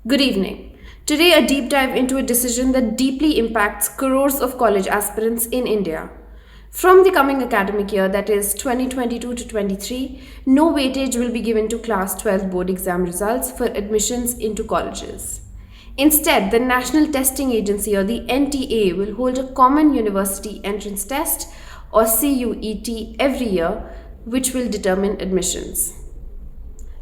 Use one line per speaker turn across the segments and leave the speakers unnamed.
Good evening. Today, a deep dive into a decision that deeply impacts crores of college aspirants in India. From the coming academic year, that is 2022 to 23, no weightage will be given to Class 12 board exam results for admissions into colleges. Instead, the National Testing Agency or the NTA will hold a common university entrance test or CUET every year, which will determine admissions.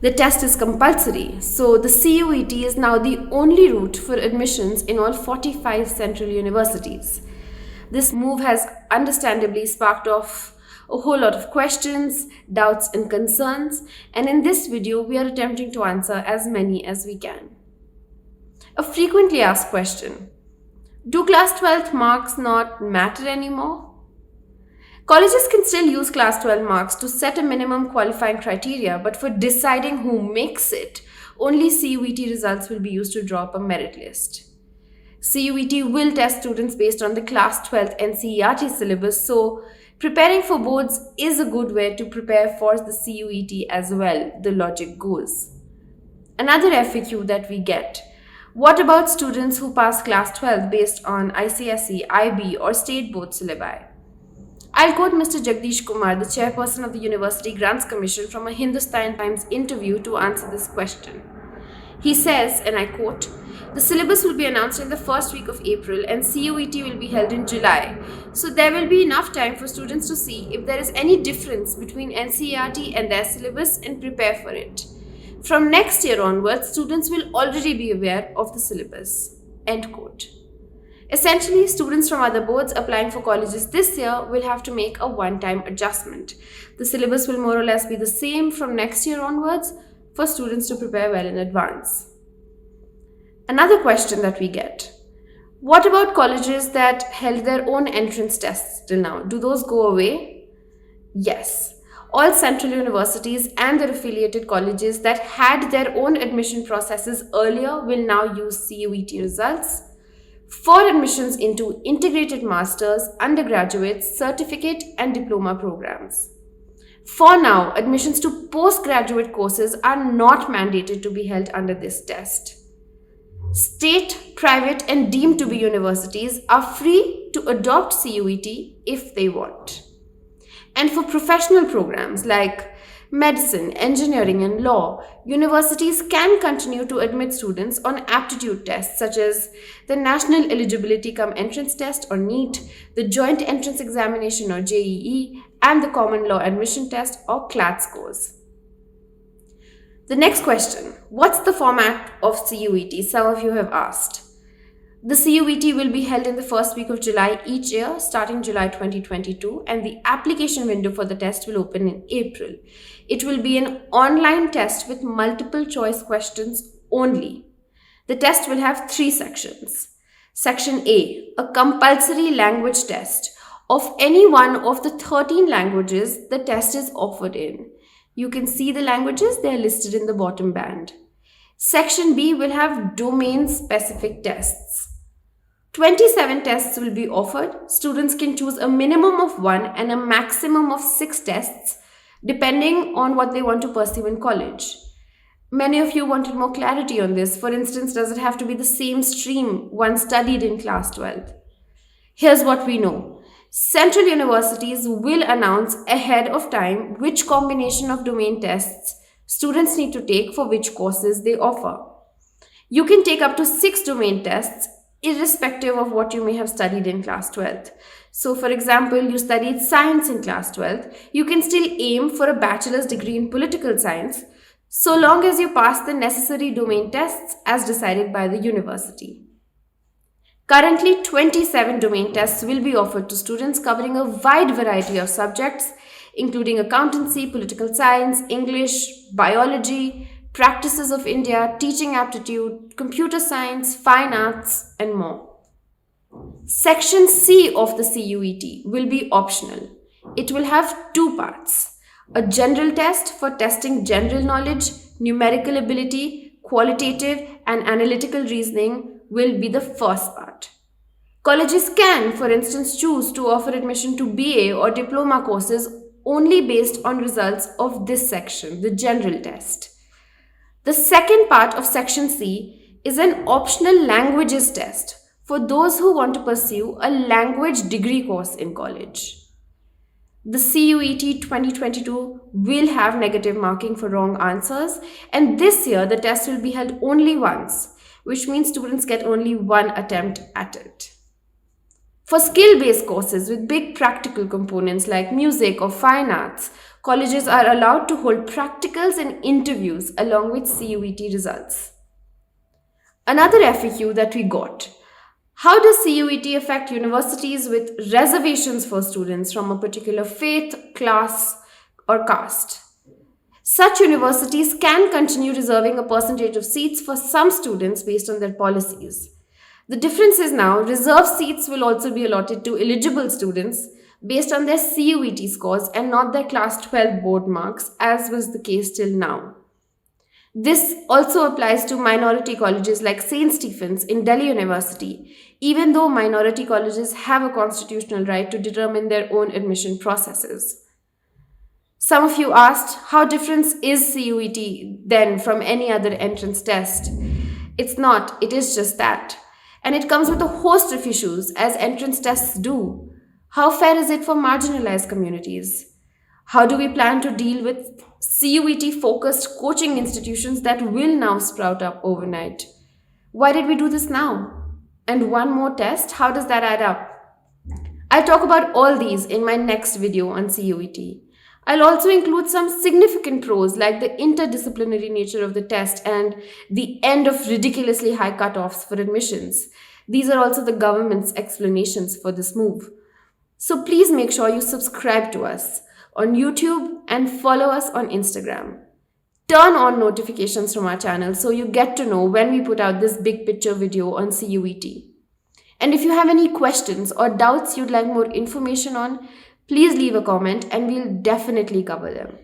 The test is compulsory, so the CUET is now the only route for admissions in all 45 central universities. This move has understandably sparked off a whole lot of questions, doubts, and concerns, and in this video, we are attempting to answer as many as we can. A frequently asked question: do class 12 marks not matter anymore? Colleges can still use class 12 marks to set a minimum qualifying criteria, but for deciding who makes it, only CUET results will be used to draw up a merit list. CUET will test students based on the class 12 NCERT syllabus, so preparing for boards is a good way to prepare for the CUET as well, the logic goes. Another FAQ that we get: what about students who pass class 12 based on ICSE, IB or state board syllabi? I'll quote Mr. Jagdish Kumar, the chairperson of the University Grants Commission, from a Hindustan Times interview to answer this question. He says, and I quote, "The syllabus will be announced in the first week of April and CUET will be held in July. So there will be enough time for students to see if there is any difference between NCERT and their syllabus and prepare for it. From next year onwards, students will already be aware of the syllabus." End quote. Essentially, students from other boards applying for colleges this year will have to make a one-time adjustment. The syllabus will more or less be the same from next year onwards for students to prepare well in advance. Another question that we get: what about colleges that held their own entrance tests till now? Do those go away? Yes. All central universities and their affiliated colleges that had their own admission processes earlier will now use CUET results for admissions into integrated masters, undergraduate, certificate, and diploma programs. For now, admissions to postgraduate courses are not mandated to be held under this test. State, private, and deemed to be universities are free to adopt CUET if they want. And for professional programs like medicine, engineering, and law, universities can continue to admit students on aptitude tests such as the National Eligibility Cum Entrance Test or NEET, the Joint Entrance Examination or JEE, and the Common Law Admission Test or CLAT scores. The next question: what's the format of CUET? Some of you have asked. The CUET will be held in the first week of July each year, starting July 2022, and the application window for the test will open in April. It will be an online test with multiple choice questions only. The test will have 3 sections. Section A, a compulsory language test. Of any one of the 13 languages the test is offered in. You can see the languages, they are listed in the bottom band. Section B will have domain-specific tests. 27 tests will be offered. Students can choose a minimum of 1 and a maximum of 6 tests, depending on what they want to pursue in college. Many of you wanted more clarity on this. For instance, does it have to be the same stream one studied in class 12? Here's what we know. Central universities will announce ahead of time which combination of domain tests students need to take for which courses they offer. You can take up to 6 domain tests irrespective of what you may have studied in class 12th. So for example, you studied science in class 12th, you can still aim for a bachelor's degree in political science, so long as you pass the necessary domain tests as decided by the university. Currently, 27 domain tests will be offered to students covering a wide variety of subjects, including accountancy, political science, English, biology, practices of India, teaching aptitude, computer science, fine arts, and more. Section C of the CUET will be optional. It will have 2 parts. A general test for testing general knowledge, numerical ability, qualitative and analytical reasoning will be the first part. Colleges can, for instance, choose to offer admission to BA or diploma courses only based on results of this section, the general test. The second part of Section C is an optional languages test for those who want to pursue a language degree course in college. The CUET 2022 will have negative marking for wrong answers, and this year the test will be held only once, which means students get only one attempt at it. For skill-based courses with big practical components like music or fine arts, colleges are allowed to hold practicals and interviews along with CUET results. Another FAQ that we got: how does CUET affect universities with reservations for students from a particular faith, class, or caste? Such universities can continue reserving a percentage of seats for some students based on their policies. The difference is now reserved seats will also be allotted to eligible students based on their CUET scores and not their class 12 board marks, as was the case till now. This also applies to minority colleges like St. Stephen's in Delhi University, even though minority colleges have a constitutional right to determine their own admission processes. Some of you asked, how different is CUET then from any other entrance test? It's not, it is just that. And it comes with a host of issues, as entrance tests do. How fair is it for marginalized communities? How do we plan to deal with CUET-focused coaching institutions that will now sprout up overnight? Why did we do this now? And one more test, how does that add up? I'll talk about all these in my next video on CUET. I'll also include some significant pros like the interdisciplinary nature of the test and the end of ridiculously high cutoffs for admissions. These are also the government's explanations for this move. So please make sure you subscribe to us on YouTube and follow us on Instagram. Turn on notifications from our channel so you get to know when we put out this big picture video on CUET. And if you have any questions or doubts you'd like more information on, please leave a comment and we'll definitely cover them.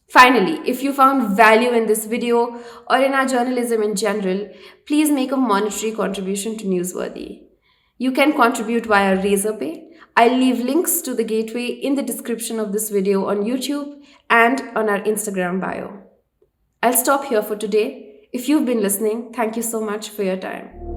Finally, if you found value in this video or in our journalism in general, please make a monetary contribution to Newsworthy. You can contribute via Razorpay. I'll leave links to the gateway in the description of this video on YouTube and on our Instagram bio. I'll stop here for today. If you've been listening, thank you so much for your time.